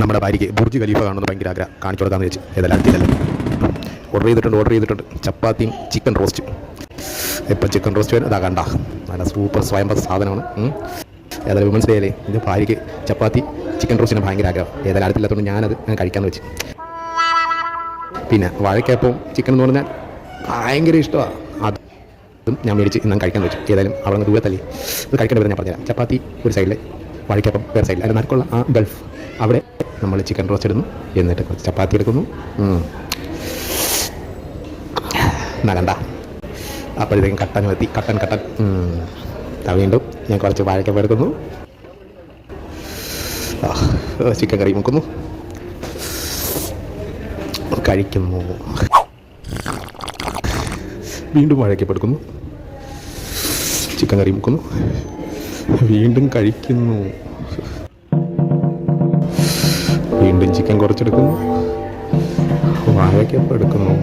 നമ്മുടെ ഭാര്യയ്ക്ക് Burj Khalifa കാണുന്നത് ഭയങ്കര ആഗ്രഹം, കാണിച്ചു കൊടുക്കാമെന്ന് വെച്ച്. ഏതായാലും അടുത്തില്ലല്ലോ. ഓർഡർ ചെയ്തിട്ടുണ്ട് ചപ്പാത്തിയും ചിക്കൻ റോസ്റ്റും. ഇപ്പം ചിക്കൻ റോസ്റ്റ് വരും. ഇതാ കണ്ട നല്ല സൂപ്പർ സ്വയംഭ സാധനമാണ്. ഏതായാലും വിമൻസ് ഡേ അല്ലേ, ഇത് ഭാര്യയ്ക്ക് ചപ്പാത്തി ചിക്കൻ റോസ്റ്റിന് ഭയങ്കര ആഗ്രഹം. ഏതായാലും അടുത്തില്ലാത്തതുകൊണ്ട് ഞാനത് കഴിക്കാമെന്ന് വെച്ച്. പിന്നെ വാഴയ്ക്കപ്പം ചിക്കൻ എന്ന് പറഞ്ഞാൽ ഭയങ്കര ഇഷ്ടമാണ്. അതും ഞാൻ മേടിച്ച് ഇന്നും കഴിക്കാൻ വെച്ചു. ഏതായാലും അവിടെ നിന്ന് ദൂരത്തല്ലേ, ഇത് കഴിക്കേണ്ടി വരും. ഞാൻ പറഞ്ഞുതരാം. ചപ്പാത്തി ഒരു സൈഡിൽ, വാഴയ്ക്കപ്പം വേറെ സൈഡിൽ. അതിന് നടുക്കുള്ള ആ ഗൾഫ് അവിടെ നമ്മൾ ചിക്കൻ റോസ്റ്റ് ഇടുന്നു, എന്നിട്ട് കുറച്ച് ചപ്പാത്തി എടുക്കുന്നു. എന്നാ കണ്ട അപ്പോഴത്തേക്കും കട്ടൻ വീണ്ടും ഞാൻ കുറച്ച് വാഴയ്ക്കപ്പം എടുക്കുന്നു, ചിക്കൻ കറി മുക്കുന്നു, കഴിക്കുന്നു. വീണ്ടും വാഴയ്ക്കപ്പം എടുക്കുന്നു, ചിക്കൻ കറി മുക്കുന്നു, വീണ്ടും കഴിക്കുന്നു. വീണ്ടും ചിക്കൻ കുറച്ചെടുക്കുന്നു, വാഴയ്ക്കപ്പം എടുക്കുന്നു.